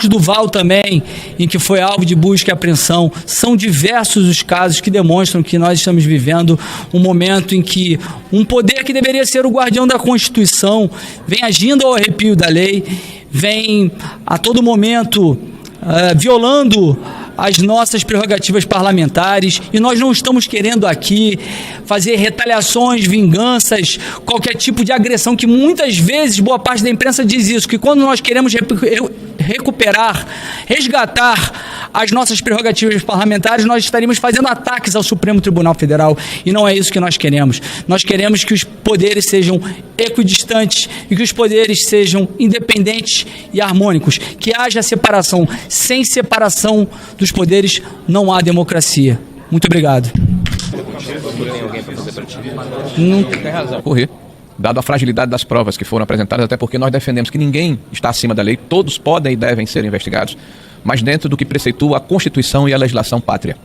Duval também, em que foi alvo de busca e apreensão. São diversos os casos que demonstram que nós estamos vivendo um momento em que um poder que deveria ser o guardião da Constituição vem agindo ao arrepio da lei, vem a todo momento violando as nossas prerrogativas parlamentares, e nós não estamos querendo aqui fazer retaliações, vinganças, qualquer tipo de agressão, que muitas vezes boa parte da imprensa diz isso, que quando nós queremos recuperar, resgatar as nossas prerrogativas parlamentares, nós estaríamos fazendo ataques ao Supremo Tribunal Federal, e não é isso que nós queremos. Nós queremos que os poderes sejam equidistantes e que os poderes sejam independentes e harmônicos, que haja separação. Sem separação dos poderes não há democracia. Muito obrigado. Não tem razão. Correr. Dado a fragilidade das provas que foram apresentadas, até porque nós defendemos que ninguém está acima da lei, todos podem e devem ser investigados, mas dentro do que preceitua a Constituição e a legislação pátria.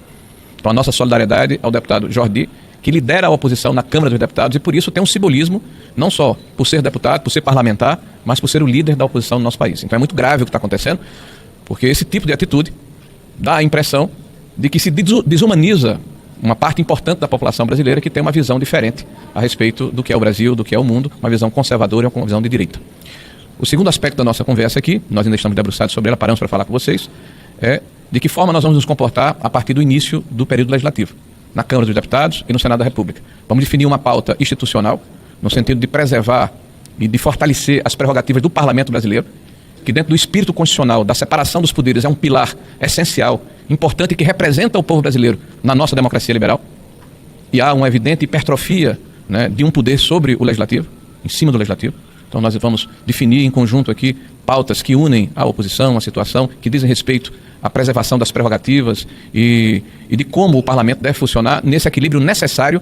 Então a nossa solidariedade ao deputado Jordi, que lidera a oposição na Câmara dos Deputados, e por isso tem um simbolismo, não só por ser deputado, por ser parlamentar, mas por ser o líder da oposição no nosso país. Então é muito grave o que está acontecendo, porque esse tipo de atitude dá a impressão de que se desumaniza uma parte importante da população brasileira que tem uma visão diferente a respeito do que é o Brasil, do que é o mundo, uma visão conservadora e uma visão de direita. O segundo aspecto da nossa conversa aqui, nós ainda estamos debruçados sobre ela, paramos para falar com vocês, é de que forma nós vamos nos comportar a partir do início do período legislativo, na Câmara dos Deputados e no Senado da República. Vamos definir uma pauta institucional, no sentido de preservar e de fortalecer as prerrogativas do Parlamento brasileiro, que dentro do espírito constitucional da separação dos poderes é um pilar essencial, importante, que representa o povo brasileiro na nossa democracia liberal. E há uma evidente hipertrofia, né, de um poder sobre o legislativo, em cima do legislativo. Então nós vamos definir em conjunto aqui pautas que unem a oposição, a situação, que dizem respeito à preservação das prerrogativas e de como o parlamento deve funcionar nesse equilíbrio necessário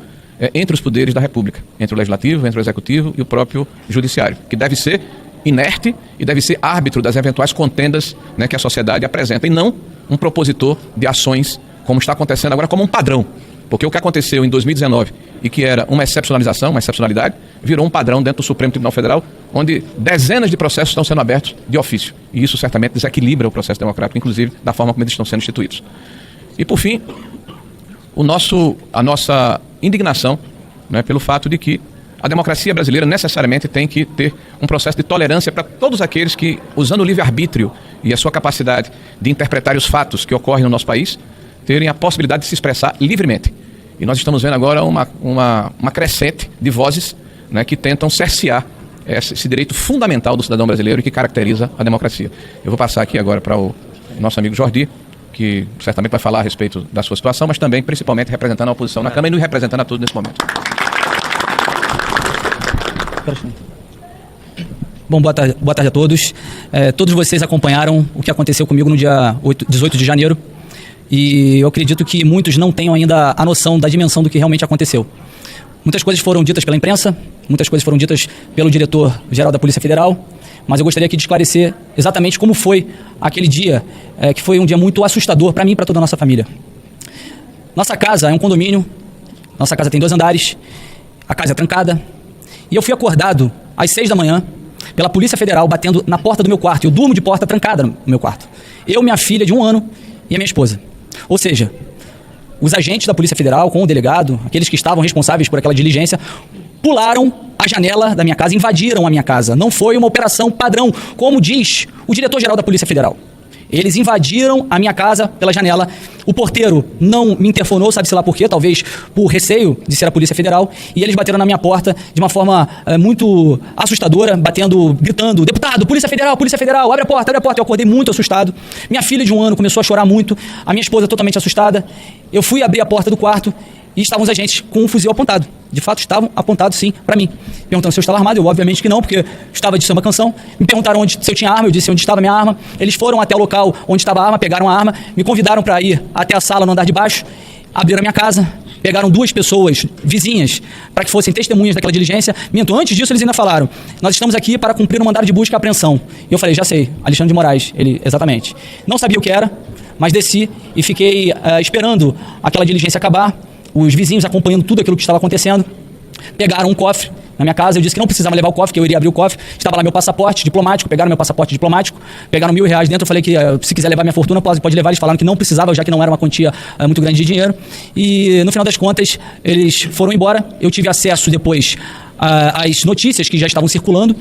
entre os poderes da República, entre o legislativo, entre o executivo e o próprio judiciário, que deve ser inerte e deve ser árbitro das eventuais contendas, né, que a sociedade apresenta, e não um propositor de ações, como está acontecendo agora, como um padrão. Porque o que aconteceu em 2019 e que era uma excepcionalização, uma excepcionalidade, virou um padrão dentro do Supremo Tribunal Federal, onde dezenas de processos estão sendo abertos de ofício. E isso certamente desequilibra o processo democrático, inclusive da forma como eles estão sendo instituídos. E por fim, a nossa indignação, né, pelo fato de que a democracia brasileira necessariamente tem que ter um processo de tolerância para todos aqueles que, usando o livre-arbítrio e a sua capacidade de interpretar os fatos que ocorrem no nosso país, terem a possibilidade de se expressar livremente. E nós estamos vendo agora uma crescente de vozes, né, que tentam cercear esse direito fundamental do cidadão brasileiro e que caracteriza a democracia. Eu vou passar aqui agora para o nosso amigo Jordi, que certamente vai falar a respeito da sua situação, mas também, principalmente, representando a oposição na Câmara e nos representando a todos nesse momento. Bom, boa tarde a todos. Todos vocês acompanharam o que aconteceu comigo no dia 18 de janeiro e eu acredito que muitos não tenham ainda a noção da dimensão do que realmente aconteceu. Muitas coisas foram ditas pela imprensa, muitas coisas foram ditas pelo diretor-geral da Polícia Federal, mas eu gostaria aqui de esclarecer exatamente como foi aquele dia, que foi um dia muito assustador para mim e para toda a nossa família. Nossa casa é um condomínio, nossa casa tem 2 andares, a casa é trancada, e eu fui acordado às 6 da manhã pela Polícia Federal batendo na porta do meu quarto. Eu durmo de porta trancada no meu quarto. Eu, minha filha de 1 ano e a minha esposa. Ou seja, os agentes da Polícia Federal, com o delegado, aqueles que estavam responsáveis por aquela diligência, pularam a janela da minha casa, invadiram a minha casa. Não foi uma operação padrão, como diz o diretor-geral da Polícia Federal. Eles invadiram a minha casa pela janela. O porteiro não me interfonou, sabe-se lá por quê, talvez por receio de ser a Polícia Federal, e eles bateram na minha porta de uma forma muito assustadora, gritando, deputado, Polícia Federal, abre a porta. Eu acordei muito assustado. Minha filha de 1 ano começou a chorar muito, a minha esposa totalmente assustada. Eu fui abrir a porta do quarto e estavam os agentes com um fuzil apontado. De fato, estavam apontados, sim, para mim. Perguntando se eu estava armado, eu obviamente que não, porque estava de samba canção. Me perguntaram se eu tinha arma, eu disse onde estava a minha arma. Eles foram até o local onde estava a arma, pegaram a arma, me convidaram para ir até a sala no andar de baixo, abriram a minha casa, pegaram 2 pessoas vizinhas para que fossem testemunhas daquela diligência. Antes disso eles ainda falaram, nós estamos aqui para cumprir um mandado de busca e apreensão. E eu falei, já sei, Alexandre de Moraes, ele, exatamente. Não sabia o que era, mas desci e fiquei esperando aquela diligência acabar. Os vizinhos acompanhando tudo aquilo que estava acontecendo, pegaram um cofre, na minha casa. Eu disse que não precisava levar o cofre, que eu iria abrir o cofre. Estava lá meu passaporte diplomático, pegaram meu passaporte diplomático, pegaram R$1.000 dentro. Eu falei que se quiser levar minha fortuna, pode levar. Eles falaram que não precisava, já que não era uma quantia muito grande de dinheiro. E no final das contas, eles foram embora. Eu tive acesso depois às notícias que já estavam circulando.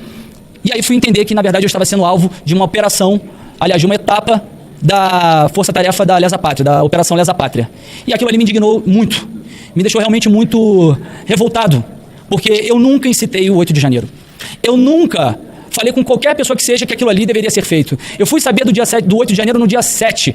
E aí fui entender que, na verdade, eu estava sendo alvo de uma operação, aliás, de uma etapa da Força-Tarefa da Lesa Pátria, da Operação Lesa Pátria. E aquilo ali me indignou muito, me deixou realmente muito revoltado, porque eu nunca incitei o 8 de janeiro. Eu nunca falei com qualquer pessoa que seja que aquilo ali deveria ser feito. Eu fui saber do 8 de janeiro no dia 7.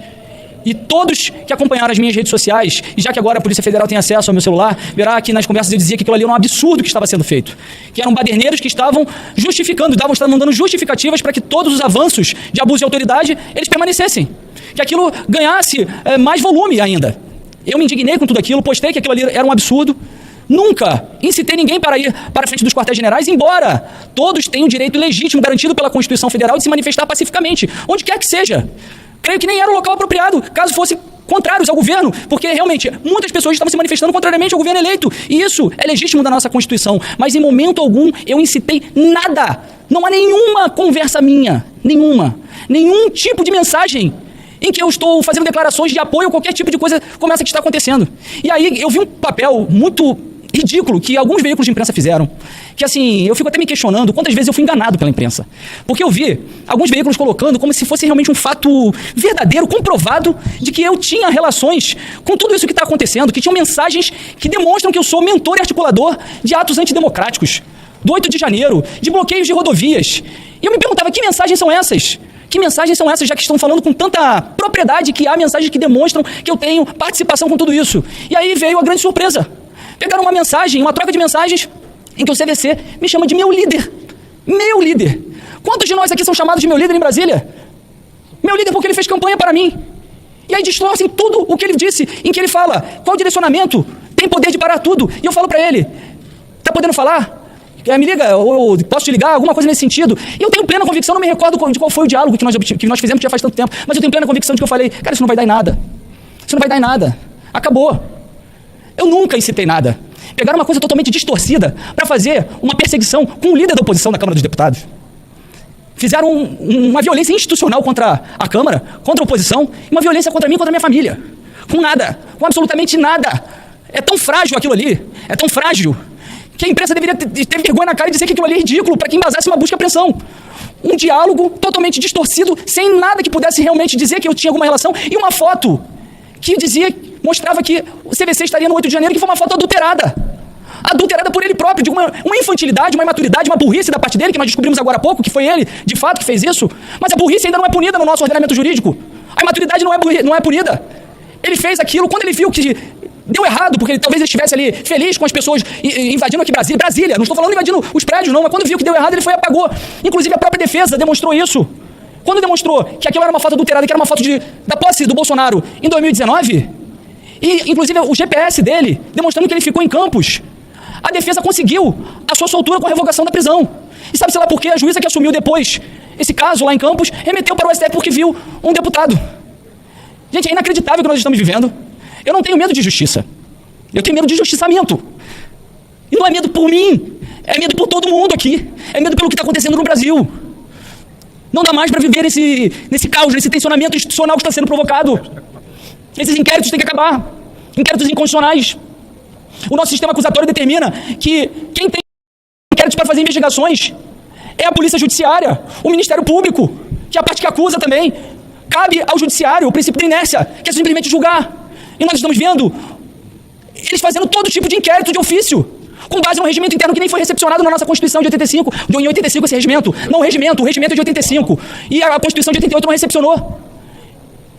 E todos que acompanharam as minhas redes sociais, e já que agora a Polícia Federal tem acesso ao meu celular, verá que nas conversas eu dizia que aquilo ali era um absurdo que estava sendo feito. Que eram baderneiros que estavam justificando, estavam dando justificativas para que todos os avanços de abuso de autoridade, eles permanecessem. Que aquilo ganhasse mais volume ainda. Eu me indignei com tudo aquilo, postei que aquilo ali era um absurdo. Nunca incitei ninguém para ir para a frente dos quartéis generais, embora todos tenham o direito legítimo garantido pela Constituição Federal de se manifestar pacificamente, onde quer que seja. Creio que nem era o local apropriado, caso fossem contrários ao governo, porque realmente muitas pessoas estavam se manifestando contrariamente ao governo eleito, e isso é legítimo da nossa Constituição, mas em momento algum eu incitei nada, não há nenhuma conversa minha, nenhum tipo de mensagem em que eu estou fazendo declarações de apoio a qualquer tipo de coisa como essa que está acontecendo. E aí eu vi um papel muito ridículo que alguns veículos de imprensa fizeram, que assim, eu fico até me questionando quantas vezes eu fui enganado pela imprensa, porque eu vi alguns veículos colocando como se fosse realmente um fato verdadeiro, comprovado, de que eu tinha relações com tudo isso que está acontecendo, que tinham mensagens que demonstram que eu sou mentor e articulador de atos antidemocráticos, do 8 de janeiro, de bloqueios de rodovias. E eu me perguntava, que mensagens são essas? Que mensagens são essas, já que estão falando com tanta propriedade que há mensagens que demonstram que eu tenho participação com tudo isso? E aí veio a grande surpresa. Pegaram uma mensagem, uma troca de mensagens, em que o CVC me chama de meu líder. Meu líder. Quantos de nós aqui são chamados de meu líder em Brasília? Meu líder porque ele fez campanha para mim. E aí distorcem tudo o que ele disse, em que ele fala, qual o direcionamento, tem poder de parar tudo. E eu falo para ele, tá podendo falar? Me liga, ou posso te ligar, alguma coisa nesse sentido. E eu tenho plena convicção, não me recordo de qual foi o diálogo que nós fizemos, que já faz tanto tempo, mas eu tenho plena convicção de que eu falei, cara, isso não vai dar em nada. Isso não vai dar em nada. Acabou. Eu nunca incitei nada. Pegaram uma coisa totalmente distorcida para fazer uma perseguição com o líder da oposição na Câmara dos Deputados. Fizeram uma violência institucional contra a Câmara, contra a oposição, e uma violência contra mim e contra a minha família. Com nada, com absolutamente nada. É tão frágil aquilo ali, é tão frágil, que a imprensa deveria ter vergonha na cara e dizer que aquilo ali é ridículo para que embasasse uma busca e apreensão. Um diálogo totalmente distorcido, sem nada que pudesse realmente dizer que eu tinha alguma relação, e uma foto que mostrava que o CVC estaria no 8 de janeiro, que foi uma foto adulterada por ele próprio, de uma infantilidade, uma imaturidade, uma burrice da parte dele, que nós descobrimos agora há pouco, que foi ele, de fato, que fez isso, mas a burrice ainda não é punida no nosso ordenamento jurídico, a imaturidade não é punida. Ele fez aquilo, quando ele viu que deu errado, porque talvez ele estivesse ali feliz com as pessoas invadindo aqui Brasília, não estou falando invadindo os prédios não, mas quando viu que deu errado, ele foi e apagou. Inclusive a própria defesa demonstrou isso. Quando demonstrou que aquilo era uma foto adulterada, que era uma foto da posse do Bolsonaro em 2019, e inclusive o GPS dele, demonstrando que ele ficou em Campos, a defesa conseguiu a sua soltura com a revogação da prisão. E sabe-se lá por quê? A juíza que assumiu depois esse caso lá em Campos, remeteu para o STF porque viu um deputado. Gente, é inacreditável o que nós estamos vivendo. Eu não tenho medo de justiça. Eu tenho medo de justiçamento. E não é medo por mim, é medo por todo mundo aqui. É medo pelo que está acontecendo no Brasil. Não dá mais para viver nesse caos, nesse tensionamento institucional que está sendo provocado. Esses inquéritos têm que acabar. Inquéritos inconstitucionais. O nosso sistema acusatório determina que quem tem inquéritos para fazer investigações é a Polícia Judiciária, o Ministério Público, que é a parte que acusa também. Cabe ao Judiciário o princípio da inércia, que é simplesmente julgar. E nós estamos vendo eles fazendo todo tipo de inquérito de ofício, com base num regimento interno que nem foi recepcionado na nossa Constituição de 85. Em 85 esse regimento. Não o regimento é de 85. E a Constituição de 88 não recepcionou.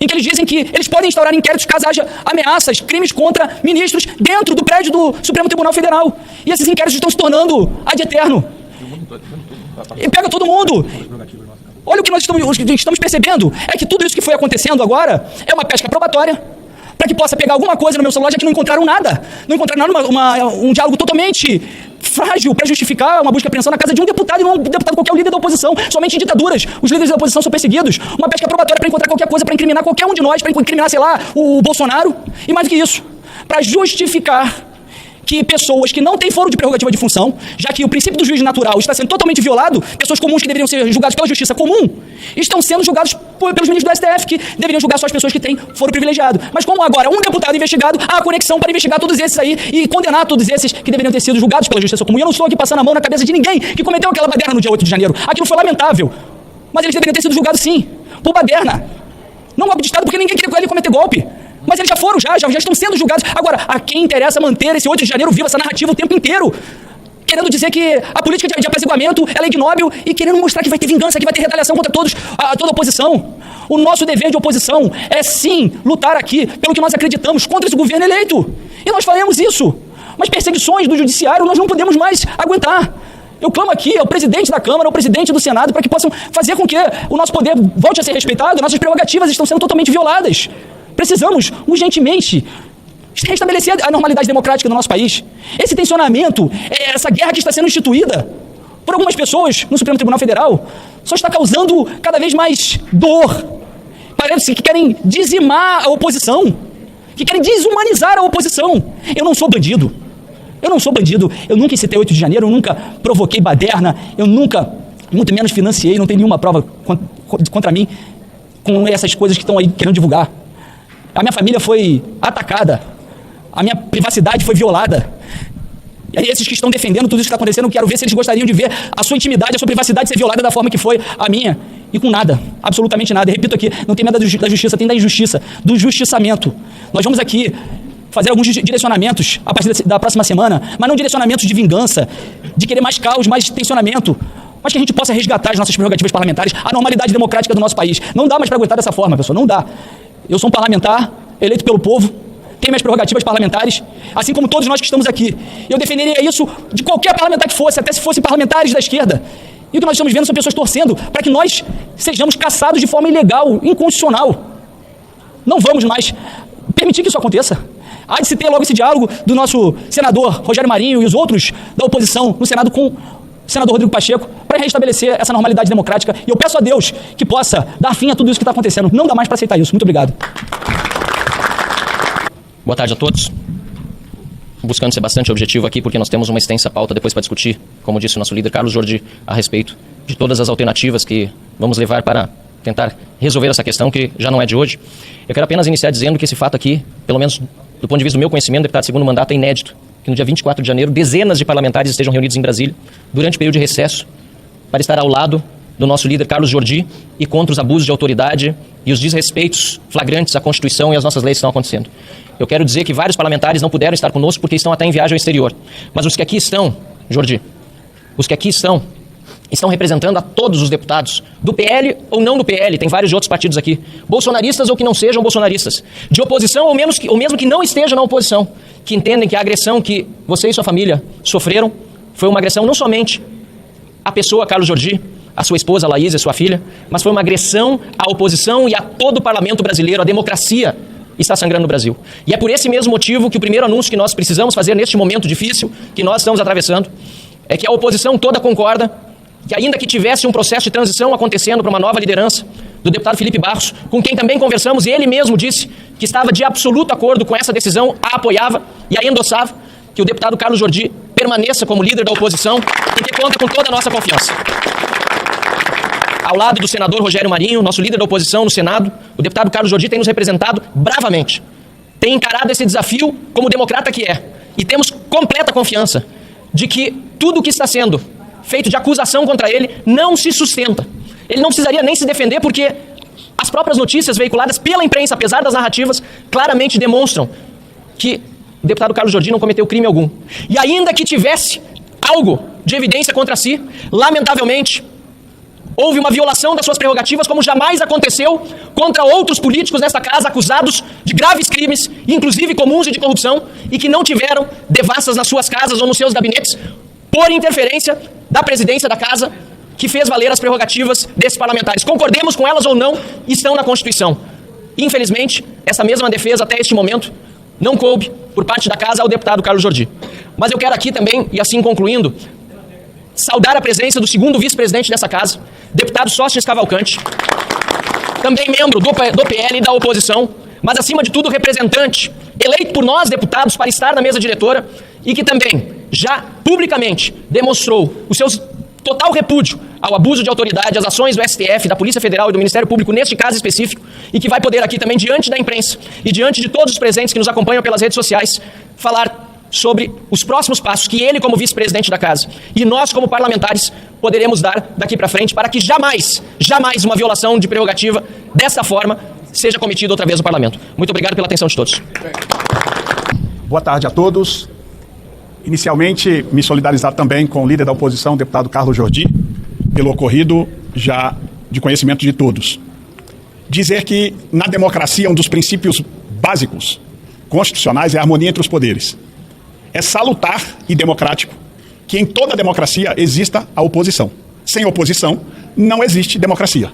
Em que eles dizem que eles podem instaurar inquéritos caso haja ameaças, crimes contra ministros dentro do prédio do Supremo Tribunal Federal. E esses inquéritos estão se tornando ad eterno. E pega todo mundo. Olha o que nós estamos percebendo, é que tudo isso que foi acontecendo agora é uma pesca probatória, para que possa pegar alguma coisa no meu celular, já que não encontraram nada. Não encontraram nada, um diálogo totalmente frágil para justificar uma busca e apreensão na casa de um deputado, e não um deputado qualquer, o líder da oposição. Somente em ditaduras os líderes da oposição são perseguidos. Uma pesca probatória para encontrar qualquer coisa, para incriminar qualquer um de nós, para incriminar, sei lá, o Bolsonaro. E mais do que isso, para justificar que pessoas que não têm foro de prerrogativa de função, já que o princípio do juízo natural está sendo totalmente violado, pessoas comuns que deveriam ser julgadas pela justiça comum, estão sendo julgados pelos ministros do STF, que deveriam julgar só as pessoas que têm foro privilegiado. Mas como agora um deputado investigado, há a conexão para investigar todos esses aí e condenar todos esses que deveriam ter sido julgados pela justiça comum. E eu não estou aqui passando a mão na cabeça de ninguém que cometeu aquela baderna no dia 8 de janeiro. Aquilo foi lamentável. Mas eles deveriam ter sido julgados sim, por baderna. Não golpe de Estado, porque ninguém queria cometer golpe. Mas eles já foram, já estão sendo julgados. Agora, a quem interessa manter esse 8 de janeiro vivo, essa narrativa o tempo inteiro? Querendo dizer que a política de apaziguamento ela é ignóbil e querendo mostrar que vai ter vingança, que vai ter retaliação contra toda a oposição. O nosso dever de oposição é sim lutar aqui pelo que nós acreditamos contra esse governo eleito. E nós faremos isso. Mas perseguições do judiciário nós não podemos mais aguentar. Eu clamo aqui ao presidente da Câmara, ao presidente do Senado, para que possam fazer com que o nosso poder volte a ser respeitado. Nossas prerrogativas estão sendo totalmente violadas. Precisamos, urgentemente, restabelecer a normalidade democrática do nosso país. Esse tensionamento, essa guerra que está sendo instituída por algumas pessoas no Supremo Tribunal Federal, só está causando cada vez mais dor. Parece que querem dizimar a oposição, que querem desumanizar a oposição. Eu não sou bandido. Eu nunca incitei 8 de janeiro, eu nunca provoquei baderna, eu nunca, muito menos financiei, não tem nenhuma prova contra mim com essas coisas que estão aí querendo divulgar. A minha família foi atacada, a minha privacidade foi violada. E aí esses que estão defendendo tudo isso que está acontecendo, eu quero ver se eles gostariam de ver a sua intimidade, a sua privacidade ser violada da forma que foi a minha. E com nada, absolutamente nada. Eu repito aqui, não tem nada da justiça, tem da injustiça, do justiçamento. Nós vamos aqui fazer alguns direcionamentos a partir da próxima semana, mas não direcionamentos de vingança, de querer mais caos, mais tensionamento, mas que a gente possa resgatar as nossas prerrogativas parlamentares, a normalidade democrática do nosso país. Não dá mais para aguentar dessa forma, pessoal, não dá. Eu sou um parlamentar, eleito pelo povo, tenho minhas prerrogativas parlamentares, assim como todos nós que estamos aqui. Eu defenderia isso de qualquer parlamentar que fosse, até se fossem parlamentares da esquerda. E o que nós estamos vendo são pessoas torcendo para que nós sejamos caçados de forma ilegal, inconstitucional. Não vamos mais permitir que isso aconteça. Há de se ter logo esse diálogo do nosso senador Rogério Marinho e os outros da oposição no Senado com o senador Rodrigo Pacheco para restabelecer essa normalidade democrática. E eu peço a Deus que possa dar fim a tudo isso que está acontecendo. Não dá mais para aceitar isso. Muito obrigado. Boa tarde a todos. Buscando ser bastante objetivo aqui, porque nós temos uma extensa pauta depois para discutir, como disse o nosso líder Carlos Jordi, a respeito de todas as alternativas que vamos levar para tentar resolver essa questão, que já não é de hoje. Eu quero apenas iniciar dizendo que esse fato aqui, pelo menos do ponto de vista do meu conhecimento, deputado de segundo mandato, é inédito. Que no dia 24 de janeiro, dezenas de parlamentares estejam reunidos em Brasília, durante o período de recesso, para estar ao lado do nosso líder Carlos Jordi e contra os abusos de autoridade e os desrespeitos flagrantes à Constituição e às nossas leis que estão acontecendo. Eu quero dizer que vários parlamentares não puderam estar conosco porque estão até em viagem ao exterior. Mas os que aqui estão, Jordi, os que aqui estão representando a todos os deputados, do PL ou não do PL, tem vários outros partidos aqui, bolsonaristas ou que não sejam bolsonaristas, de oposição ou mesmo que não estejam na oposição, que entendem que a agressão que você e sua família sofreram foi uma agressão não somente à pessoa Carlos Jordi, a sua esposa Laís e a sua filha, mas foi uma agressão à oposição e a todo o parlamento brasileiro, a democracia está sangrando no Brasil. E é por esse mesmo motivo que o primeiro anúncio que nós precisamos fazer neste momento difícil que nós estamos atravessando é que a oposição toda concorda que ainda que tivesse um processo de transição acontecendo para uma nova liderança do deputado Felipe Barros, com quem também conversamos, e ele mesmo disse que estava de absoluto acordo com essa decisão, a apoiava e a endossava, que o deputado Carlos Jordi permaneça como líder da oposição, porque conta com toda a nossa confiança. Ao lado do senador Rogério Marinho, nosso líder da oposição no Senado, o deputado Carlos Jordi tem nos representado bravamente. Tem encarado esse desafio como democrata que é. E temos completa confiança de que tudo o que está sendo feito de acusação contra ele não se sustenta. Ele não precisaria nem se defender porque as próprias notícias veiculadas pela imprensa, apesar das narrativas, claramente demonstram que o deputado Carlos Jordi não cometeu crime algum. E ainda que tivesse algo de evidência contra si, lamentavelmente, houve uma violação das suas prerrogativas, como jamais aconteceu contra outros políticos nesta casa acusados de graves crimes, inclusive comuns e de corrupção, e que não tiveram devassas nas suas casas ou nos seus gabinetes por interferência da presidência da casa, que fez valer as prerrogativas desses parlamentares. Concordemos com elas ou não, estão na Constituição. Infelizmente, essa mesma defesa até este momento não coube por parte da casa ao deputado Carlos Jordi. Mas eu quero aqui também, e assim concluindo, saudar a presença do segundo vice-presidente dessa casa, deputado Sóstenes Cavalcante, também membro do PL e da oposição, mas acima de tudo representante, eleito por nós deputados para estar na mesa diretora e que também já publicamente demonstrou o seu total repúdio ao abuso de autoridade, às ações do STF, da Polícia Federal e do Ministério Público neste caso específico, e que vai poder aqui também, diante da imprensa e diante de todos os presentes que nos acompanham pelas redes sociais, falar sobre os próximos passos que ele, como vice-presidente da casa, e nós, como parlamentares, poderemos dar daqui para frente para que jamais uma violação de prerrogativa dessa forma seja cometida outra vez no parlamento. Muito obrigado pela atenção de todos. Boa tarde a todos. Inicialmente, me solidarizar também com o líder da oposição, o deputado Carlos Jordi, pelo ocorrido já de conhecimento de todos. Dizer que na democracia um dos princípios básicos constitucionais é a harmonia entre os poderes. É salutar e democrático que em toda democracia exista a oposição. Sem oposição, não existe democracia.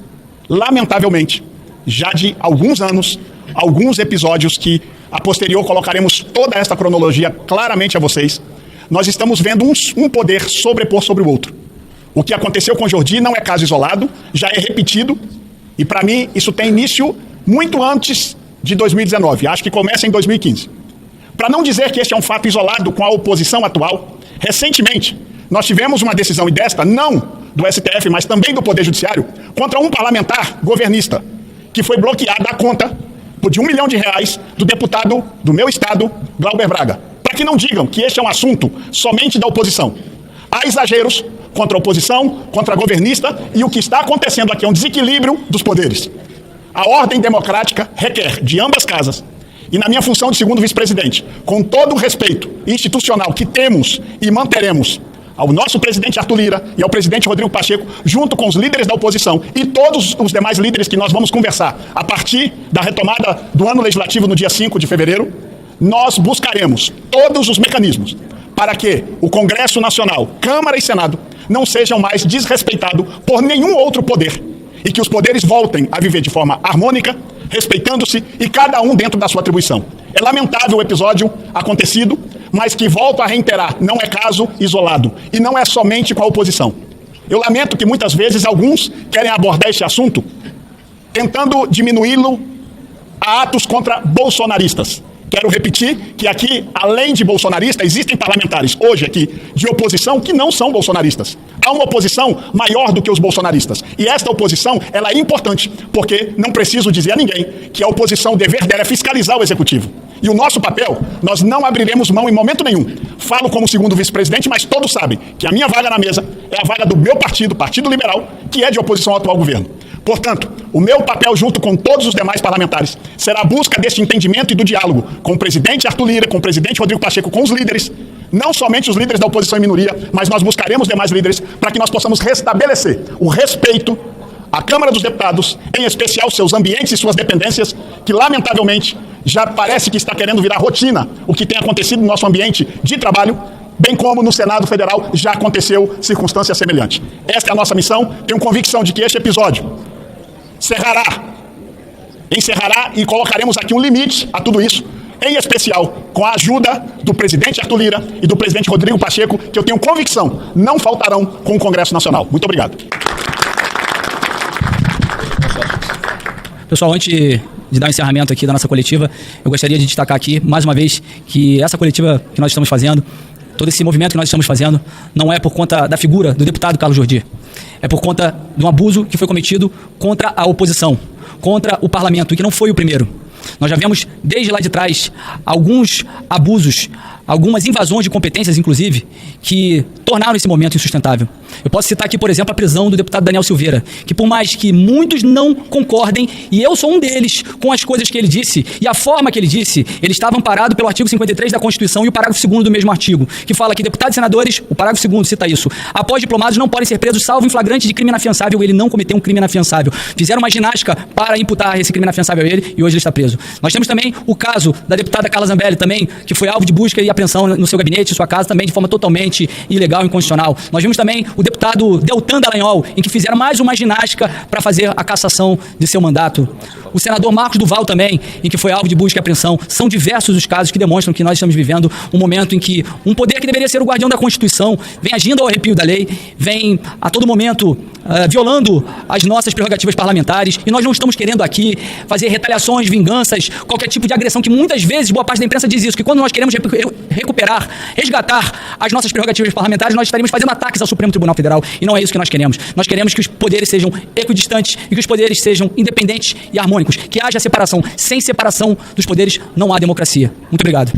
Lamentavelmente, já de alguns anos, alguns episódios que a posterior colocaremos toda esta cronologia claramente a vocês, nós estamos vendo um poder sobrepor sobre o outro. O que aconteceu com Jordi não é caso isolado, já é repetido, e para mim isso tem início muito antes de 2019, acho que começa em 2015. Para não dizer que este é um fato isolado com a oposição atual, recentemente nós tivemos uma decisão, e desta não do STF, mas também do Poder Judiciário, contra um parlamentar governista, que foi bloqueada a conta de R$1 milhão do deputado do meu estado, Glauber Braga. Para que não digam que este é um assunto somente da oposição. Há exageros contra a oposição, contra a governista, e o que está acontecendo aqui é um desequilíbrio dos poderes. A ordem democrática requer de ambas casas, e na minha função de segundo vice-presidente, com todo o respeito institucional que temos e manteremos ao nosso presidente Arthur Lira e ao presidente Rodrigo Pacheco, junto com os líderes da oposição e todos os demais líderes que nós vamos conversar a partir da retomada do ano legislativo no dia 5 de fevereiro, nós buscaremos todos os mecanismos para que o Congresso Nacional, Câmara e Senado, não sejam mais desrespeitados por nenhum outro poder e que os poderes voltem a viver de forma harmônica, respeitando-se e cada um dentro da sua atribuição. É lamentável o episódio acontecido, mas que, volto a reiterar, não é caso isolado e não é somente com a oposição. Eu lamento que muitas vezes alguns querem abordar este assunto tentando diminuí-lo a atos contra bolsonaristas. Quero repetir que aqui, além de bolsonaristas, existem parlamentares hoje aqui de oposição que não são bolsonaristas. Há uma oposição maior do que os bolsonaristas. E esta oposição, ela é importante, porque não preciso dizer a ninguém que a oposição, o dever dela é fiscalizar o executivo. E o nosso papel, nós não abriremos mão em momento nenhum. Falo como segundo vice-presidente, mas todos sabem que a minha vaga na mesa é a vaga do meu partido, Partido Liberal, que é de oposição ao atual governo. Portanto, o meu papel, junto com todos os demais parlamentares, será a busca deste entendimento e do diálogo com o presidente Arthur Lira, com o presidente Rodrigo Pacheco, com os líderes, não somente os líderes da oposição em minoria, mas nós buscaremos demais líderes para que nós possamos restabelecer o respeito à Câmara dos Deputados, em especial seus ambientes e suas dependências, que lamentavelmente já parece que está querendo virar rotina o que tem acontecido no nosso ambiente de trabalho, bem como no Senado Federal já aconteceu circunstância semelhante. Esta é a nossa missão. Tenho convicção de que este episódio encerrará e colocaremos aqui um limite a tudo isso, em especial com a ajuda do presidente Arthur Lira e do presidente Rodrigo Pacheco, que eu tenho convicção não faltarão com o Congresso Nacional. Muito obrigado. Pessoal, antes de dar o encerramento aqui da nossa coletiva, eu gostaria de destacar aqui, mais uma vez, que essa coletiva que nós estamos fazendo, todo esse movimento que nós estamos fazendo, não é por conta da figura do deputado Carlos Jordi. É por conta de um abuso que foi cometido contra a oposição, contra o parlamento, e que não foi o primeiro. Nós já vemos desde lá de trás alguns abusos, algumas invasões de competências, inclusive, que tornaram esse momento insustentável. Eu posso citar aqui, por exemplo, a prisão do deputado Daniel Silveira, que por mais que muitos não concordem, e eu sou um deles, com as coisas que ele disse e a forma que ele disse, ele estava amparado pelo artigo 53 da Constituição e o parágrafo 2º do mesmo artigo, que fala que deputados e senadores, o parágrafo 2º cita isso, após diplomados não podem ser presos salvo em flagrante de crime inafiançável. Ele não cometeu um crime inafiançável. Fizeram uma ginástica para imputar esse crime inafiançável a ele e hoje ele está preso. Nós temos também o caso da deputada Carla Zambelli, também, que foi alvo de busca e apreensão no seu gabinete, em sua casa, também de forma totalmente ilegal e inconstitucional. Nós vimos também o deputado Deltan Dallagnol, em que fizeram mais uma ginástica para fazer a cassação de seu mandato. O senador Marcos Duval também, em que foi alvo de busca e apreensão. São diversos os casos que demonstram que nós estamos vivendo um momento em que um poder que deveria ser o guardião da Constituição vem agindo ao arrepio da lei, vem a todo momento violando as nossas prerrogativas parlamentares, e nós não estamos querendo aqui fazer retaliações, vinganças, qualquer tipo de agressão, que muitas vezes boa parte da imprensa diz isso, que quando nós queremos recuperar, resgatar as nossas prerrogativas parlamentares, nós estaremos fazendo ataques ao Supremo Tribunal Federal, e não é isso que nós queremos. Nós queremos que os poderes sejam equidistantes e que os poderes sejam independentes e harmônicos, que haja separação. Sem separação dos poderes não há democracia. Muito obrigado.